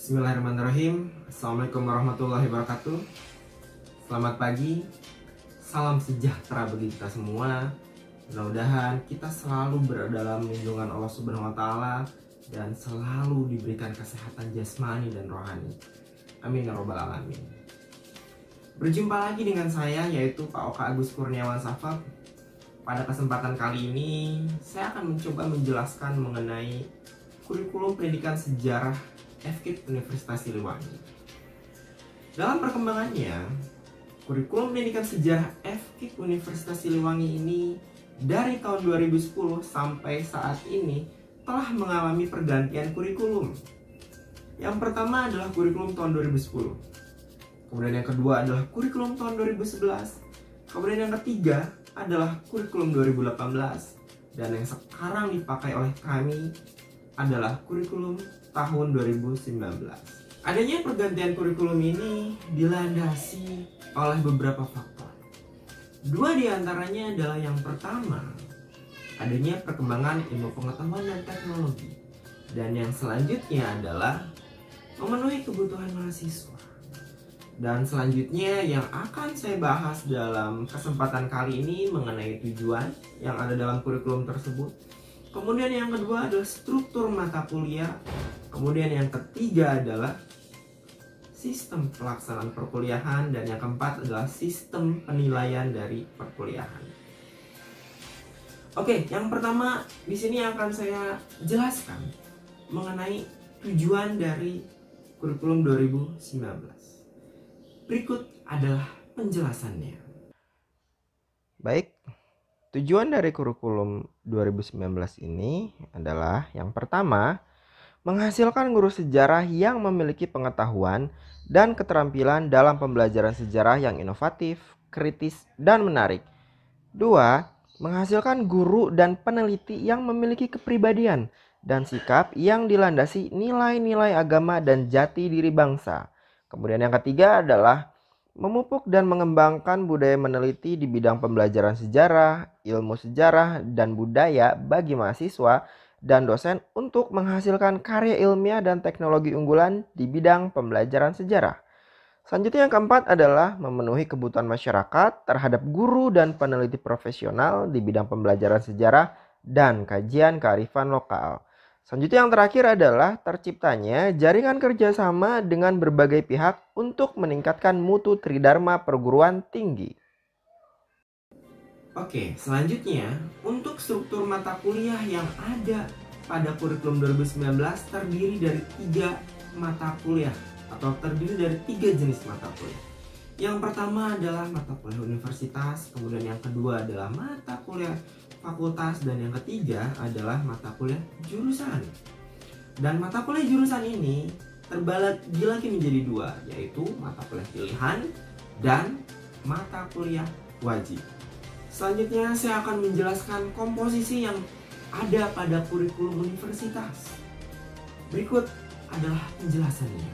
Bismillahirrahmanirrahim. Assalamualaikum warahmatullahi wabarakatuh. Selamat pagi. Salam sejahtera bagi kita semua. Mudah-mudahan kita selalu berada dalam lindungan Allah Subhanahu wa taala dan selalu diberikan kesehatan jasmani dan rohani. Amin ya rabbal alamin. Berjumpa lagi dengan saya, yaitu Pak Oka Agus Kurniawan Safab. Pada kesempatan kali ini saya akan mencoba menjelaskan mengenai kurikulum pendidikan sejarah FKIP Universitas Siliwangi. Dalam perkembangannya, kurikulum pendidikan sejarah FKIP Universitas Siliwangi ini dari tahun 2010 sampai saat ini telah mengalami pergantian kurikulum. Yang pertama adalah kurikulum tahun 2010. Kemudian yang kedua adalah kurikulum tahun 2011. Kemudian yang ketiga adalah kurikulum 2018. Dan yang sekarang dipakai oleh kami adalah kurikulum tahun 2019. Adanya pergantian kurikulum ini dilandasi oleh beberapa faktor. Dua diantaranya adalah yang pertama, adanya perkembangan ilmu pengetahuan dan teknologi. Dan yang selanjutnya adalah memenuhi kebutuhan mahasiswa. Dan selanjutnya yang akan saya bahas dalam kesempatan kali ini mengenai tujuan yang ada dalam kurikulum tersebut. Kemudian yang kedua adalah struktur mata kuliah. Kemudian yang ketiga adalah sistem pelaksanaan perkuliahan. Dan yang keempat adalah sistem penilaian dari perkuliahan. Oke, yang pertama di sini akan saya jelaskan mengenai tujuan dari kurikulum 2019. Berikut adalah penjelasannya. Baik, tujuan dari kurikulum 2019 ini adalah yang pertama, menghasilkan guru sejarah yang memiliki pengetahuan dan keterampilan dalam pembelajaran sejarah yang inovatif, kritis, dan menarik. Dua, menghasilkan guru dan peneliti yang memiliki kepribadian dan sikap yang dilandasi nilai-nilai agama dan jati diri bangsa. Kemudian yang ketiga adalah memupuk dan mengembangkan budaya meneliti di bidang pembelajaran sejarah, ilmu sejarah, dan budaya bagi mahasiswa dan dosen untuk menghasilkan karya ilmiah dan teknologi unggulan di bidang pembelajaran sejarah. Selanjutnya yang keempat adalah memenuhi kebutuhan masyarakat terhadap guru dan peneliti profesional di bidang pembelajaran sejarah dan kajian kearifan lokal. Selanjutnya yang terakhir adalah terciptanya jaringan kerjasama dengan berbagai pihak untuk meningkatkan mutu tridharma perguruan tinggi. Oke, selanjutnya untuk struktur mata kuliah yang ada pada kurikulum 2019 terdiri dari 3 mata kuliah atau terdiri dari 3 jenis mata kuliah. Yang pertama adalah mata kuliah universitas, kemudian yang kedua adalah mata kuliah fakultas, dan yang ketiga adalah mata kuliah jurusan. Dan mata kuliah jurusan ini terbagi menjadi 2, yaitu mata kuliah pilihan dan mata kuliah wajib. Selanjutnya saya akan menjelaskan komposisi yang ada pada kurikulum universitas. Berikut adalah penjelasannya.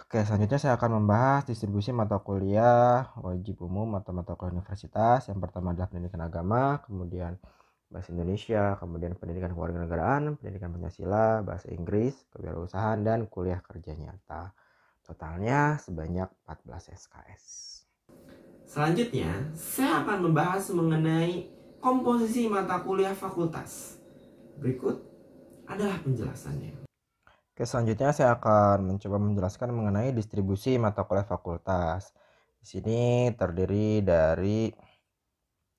Oke, selanjutnya saya akan membahas distribusi mata kuliah wajib umum atau mata kuliah universitas. Yang pertama adalah pendidikan agama, kemudian bahasa Indonesia, kemudian pendidikan kewarganegaraan, pendidikan Pancasila, bahasa Inggris, kewirausahaan, dan kuliah kerja nyata. Totalnya sebanyak 14 SKS. Selanjutnya, saya akan membahas mengenai komposisi mata kuliah fakultas. Berikut adalah penjelasannya. Oke, selanjutnya saya akan mencoba menjelaskan mengenai distribusi mata kuliah fakultas. Di sini terdiri dari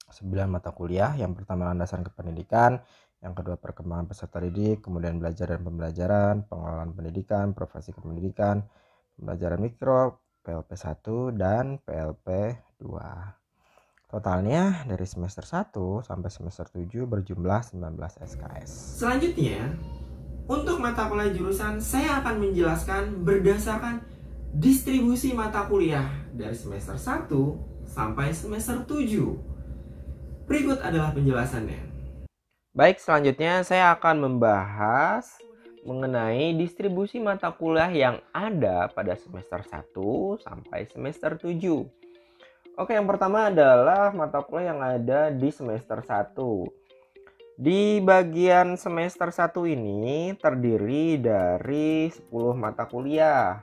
9 mata kuliah. Yang pertama landasan kependidikan, yang kedua perkembangan peserta didik, kemudian belajar dan pembelajaran, pengelolaan pendidikan, profesi kependidikan, pembelajaran mikro, PLP 1 dan PLP 2. Totalnya dari semester 1 sampai semester 7 berjumlah 19 SKS. Selanjutnya, untuk mata kuliah jurusan, saya akan menjelaskan berdasarkan distribusi mata kuliah dari semester 1 sampai semester 7. Berikut adalah penjelasannya. Baik, selanjutnya saya akan membahas mengenai distribusi mata kuliah yang ada pada semester 1 sampai semester 7. Oke, yang pertama adalah mata kuliah yang ada di semester 1. Di bagian semester 1 ini terdiri dari 10 mata kuliah.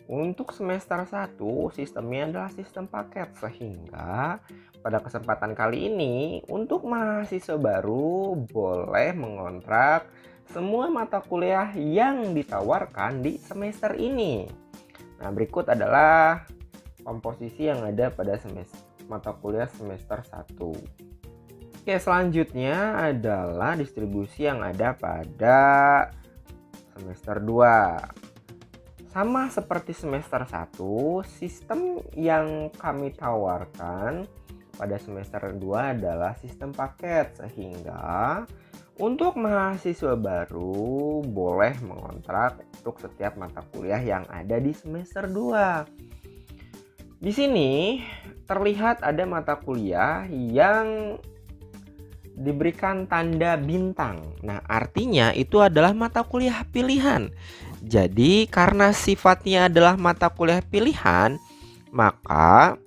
Untuk semester 1 sistemnya adalah sistem paket, sehingga pada kesempatan kali ini untuk mahasiswa baru boleh mengontrak semua mata kuliah yang ditawarkan di semester ini. Nah, berikut adalah komposisi yang ada pada mata kuliah semester 1. Oke, selanjutnya adalah distribusi yang ada pada semester 2. Sama seperti semester 1, sistem yang kami tawarkan pada semester 2 adalah sistem paket, sehingga untuk mahasiswa baru boleh mengontrak untuk setiap mata kuliah yang ada di semester 2. Di sini terlihat ada mata kuliah yang diberikan tanda bintang. Nah, artinya itu adalah mata kuliah pilihan. Jadi, karena sifatnya adalah mata kuliah pilihan, maka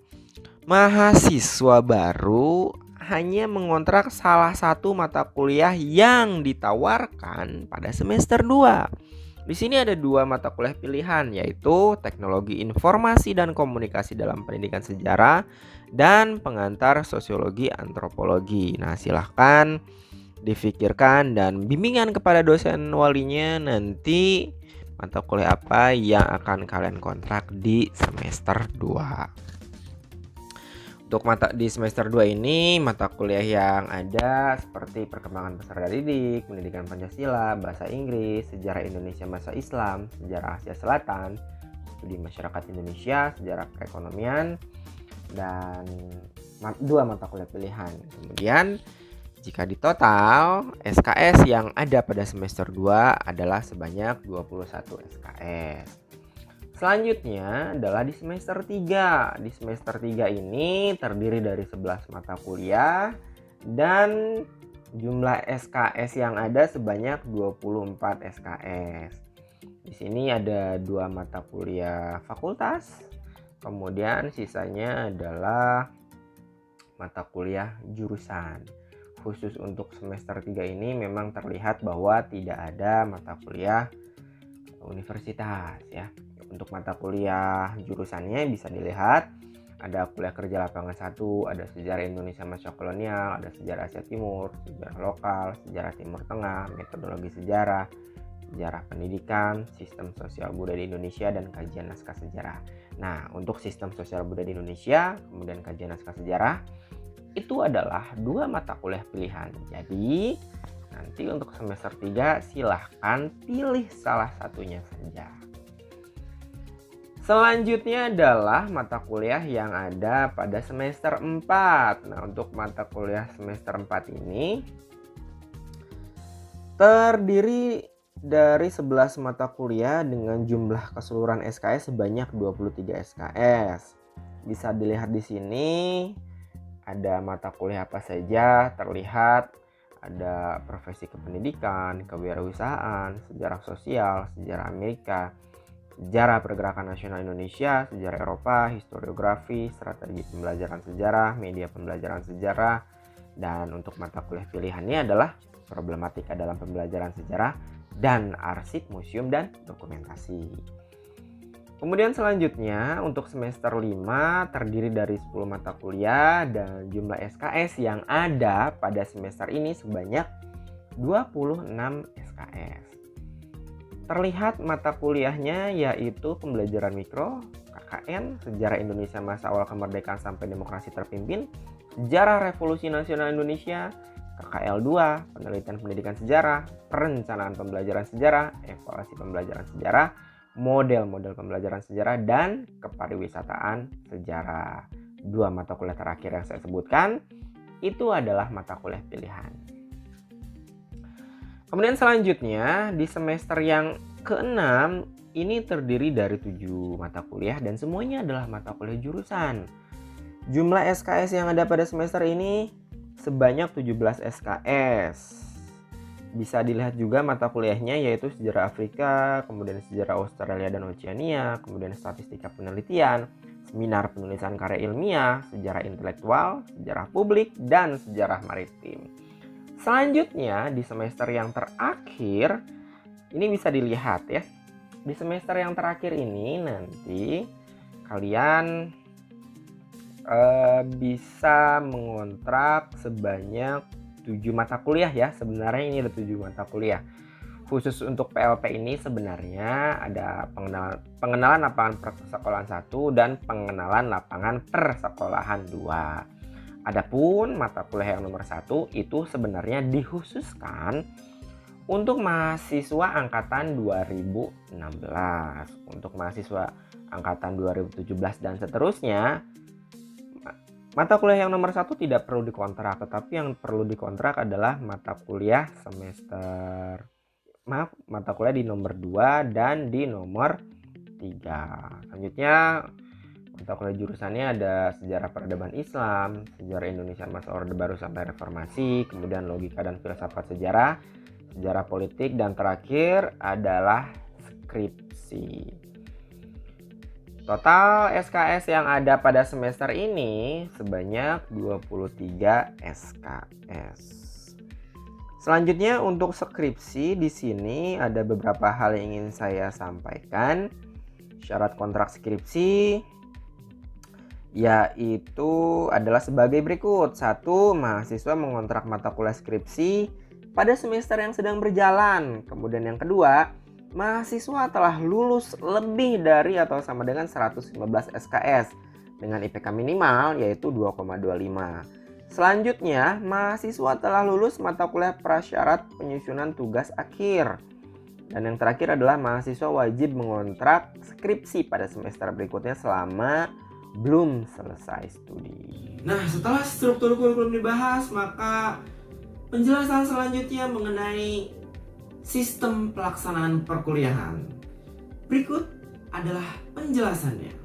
mahasiswa baru hanya mengontrak salah satu mata kuliah yang ditawarkan pada semester 2. Di sini ada 2 mata kuliah pilihan, yaitu Teknologi Informasi dan Komunikasi dalam Pendidikan Sejarah dan Pengantar Sosiologi Antropologi. Nah, silahkan difikirkan dan bimbingan kepada dosen walinya nanti mata kuliah apa yang akan kalian kontrak di semester 2. Untuk di semester 2 ini mata kuliah yang ada seperti perkembangan peserta didik, pendidikan Pancasila, bahasa Inggris, sejarah Indonesia masa Islam, sejarah Asia Selatan, studi masyarakat Indonesia, sejarah perekonomian, dan 2 mata kuliah pilihan. Kemudian jika ditotal, SKS yang ada pada semester 2 adalah sebanyak 21 SKS. Selanjutnya adalah di semester 3. Di semester 3 ini terdiri dari 11 mata kuliah dan jumlah SKS yang ada sebanyak 24 SKS. Di sini ada 2 mata kuliah fakultas, kemudian sisanya adalah mata kuliah jurusan. Khusus untuk semester 3 ini memang terlihat bahwa tidak ada mata kuliah universitas ya. Untuk mata kuliah jurusannya bisa dilihat ada kuliah kerja lapangan 1, ada sejarah Indonesia masa kolonial, ada sejarah Asia Timur, sejarah lokal, sejarah Timur Tengah, metodologi sejarah, sejarah pendidikan, sistem sosial budaya di Indonesia, dan kajian naskah sejarah. Nah, untuk sistem sosial budaya di Indonesia, kemudian kajian naskah sejarah, itu adalah 2 mata kuliah pilihan. Jadi, nanti untuk semester 3 silahkan pilih salah satunya saja. Selanjutnya adalah mata kuliah yang ada pada semester 4. Nah, untuk mata kuliah semester 4 ini terdiri dari 11 mata kuliah dengan jumlah keseluruhan SKS sebanyak 23 SKS. Bisa dilihat di sini ada mata kuliah apa saja terlihat. Ada profesi kependidikan, kewirausahaan, sejarah sosial, sejarah Amerika, sejarah pergerakan nasional Indonesia, sejarah Eropa, historiografi, strategi pembelajaran sejarah, media pembelajaran sejarah, dan untuk mata kuliah pilihannya adalah problematika dalam pembelajaran sejarah dan arsip, museum, dan dokumentasi. Kemudian selanjutnya untuk semester 5 terdiri dari 10 mata kuliah dan jumlah SKS yang ada pada semester ini sebanyak 26 SKS. Terlihat mata kuliahnya yaitu pembelajaran mikro, KKN, sejarah Indonesia masa awal kemerdekaan sampai demokrasi terpimpin, sejarah revolusi nasional Indonesia, KKL 2, penelitian pendidikan sejarah, perencanaan pembelajaran sejarah, evaluasi pembelajaran sejarah, model-model pembelajaran sejarah, dan kepariwisataan sejarah. 2 mata kuliah terakhir yang saya sebutkan itu adalah mata kuliah pilihan. Kemudian selanjutnya di semester yang ke-6 ini terdiri dari 7 mata kuliah dan semuanya adalah mata kuliah jurusan. Jumlah SKS yang ada pada semester ini sebanyak 17 SKS. Bisa dilihat juga mata kuliahnya yaitu sejarah Afrika, kemudian sejarah Australia dan Oceania, kemudian statistika penelitian, seminar penulisan karya ilmiah, sejarah intelektual, sejarah publik, dan sejarah maritim. Selanjutnya di semester yang terakhir, ini bisa dilihat ya. Di semester yang terakhir ini nanti kalian bisa mengontrak sebanyak 7 mata kuliah ya. Sebenarnya ini ada 7 mata kuliah. Khusus untuk PLP ini sebenarnya ada pengenalan lapangan persekolahan 1 dan pengenalan lapangan persekolahan 2. Adapun mata kuliah yang nomor 1 itu sebenarnya dikhususkan untuk mahasiswa angkatan 2016. Untuk mahasiswa angkatan 2017 dan seterusnya, mata kuliah yang nomor 1 tidak perlu dikontrak, tetapi yang perlu dikontrak adalah mata kuliah mata kuliah di nomor 2 dan di nomor 3. Selanjutnya, mata kuliah jurusannya ada sejarah peradaban Islam, sejarah Indonesia masa Orde Baru sampai Reformasi, kemudian logika dan filsafat sejarah, sejarah politik, dan terakhir adalah skripsi. Total SKS yang ada pada semester ini sebanyak 23 SKS. Selanjutnya untuk skripsi di sini ada beberapa hal yang ingin saya sampaikan. Syarat kontrak skripsi yaitu adalah sebagai berikut. 1. Mahasiswa mengontrak mata kuliah skripsi pada semester yang sedang berjalan. Kemudian yang kedua, mahasiswa telah lulus lebih dari atau sama dengan 115 SKS dengan IPK minimal yaitu 2,25. Selanjutnya, mahasiswa telah lulus mata kuliah prasyarat penyusunan tugas akhir. Dan yang terakhir adalah mahasiswa wajib mengontrak skripsi pada semester berikutnya selama belum selesai studi. Nah, setelah struktur kurikulum dibahas, maka penjelasan selanjutnya mengenai sistem pelaksanaan perkuliahan. Berikut adalah penjelasannya.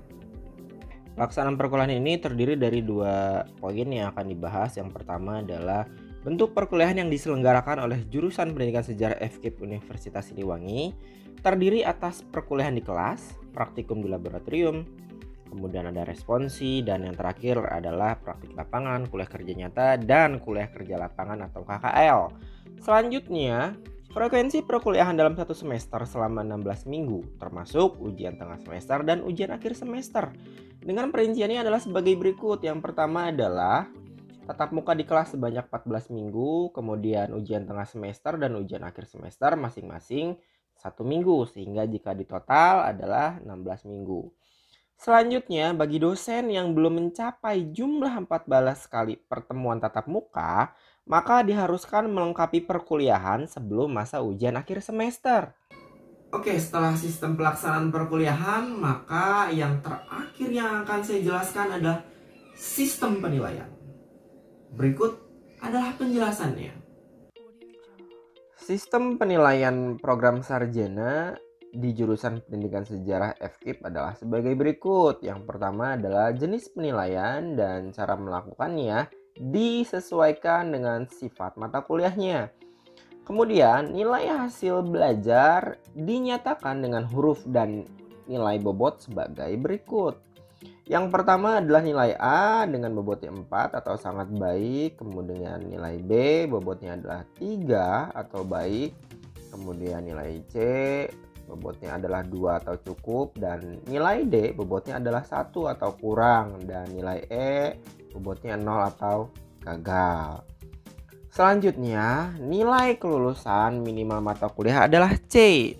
Pelaksanaan perkuliahan ini terdiri dari 2 poin yang akan dibahas. Yang pertama adalah bentuk perkuliahan yang diselenggarakan oleh jurusan Pendidikan Sejarah FKIP Universitas Siliwangi, terdiri atas perkuliahan di kelas, praktikum di laboratorium, kemudian ada responsi, dan yang terakhir adalah praktik lapangan, kuliah kerja nyata, dan kuliah kerja lapangan atau KKL. Selanjutnya, frekuensi perkuliahan dalam satu semester selama 16 minggu, termasuk ujian tengah semester dan ujian akhir semester. Dengan perinciannya adalah sebagai berikut. Yang pertama adalah tatap muka di kelas sebanyak 14 minggu, kemudian ujian tengah semester dan ujian akhir semester masing-masing 1 minggu, sehingga jika ditotal adalah 16 minggu. Selanjutnya, bagi dosen yang belum mencapai jumlah 14 kali pertemuan tatap muka, maka diharuskan melengkapi perkuliahan sebelum masa ujian akhir semester. Oke, setelah sistem pelaksanaan perkuliahan, maka yang terakhir yang akan saya jelaskan adalah sistem penilaian. Berikut adalah penjelasannya. Sistem penilaian program sarjana di jurusan Pendidikan Sejarah FKIP adalah sebagai berikut. Yang pertama adalah jenis penilaian dan cara melakukannya disesuaikan dengan sifat mata kuliahnya. Kemudian nilai hasil belajar dinyatakan dengan huruf dan nilai bobot sebagai berikut. Yang pertama adalah nilai A dengan bobotnya 4 atau sangat baik. Kemudian nilai B bobotnya adalah 3 atau baik. Kemudian nilai C bobotnya adalah 2 atau cukup. Dan nilai D bobotnya adalah 1 atau kurang. Dan nilai E bobotnya 0 atau gagal. Selanjutnya, nilai kelulusan minimal mata kuliah adalah C.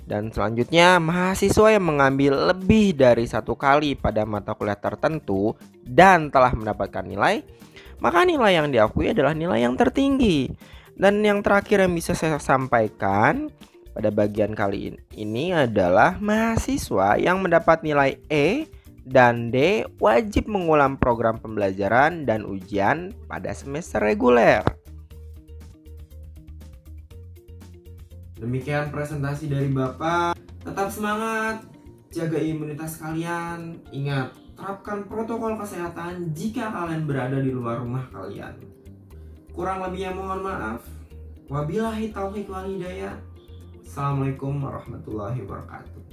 Dan selanjutnya, mahasiswa yang mengambil lebih dari 1 kali pada mata kuliah tertentu dan telah mendapatkan nilai, maka nilai yang diakui adalah nilai yang tertinggi. Dan yang terakhir yang bisa saya sampaikan pada bagian kali ini adalah mahasiswa yang mendapat nilai E dan D wajib mengulang program pembelajaran dan ujian pada semester reguler. Demikian presentasi dari Bapak. Tetap semangat, jaga imunitas kalian. Ingat, terapkan protokol kesehatan jika kalian berada di luar rumah kalian. Kurang lebihnya mohon maaf. Wabillahi taufiq wal hidayah. Assalamualaikum warahmatullahi wabarakatuh.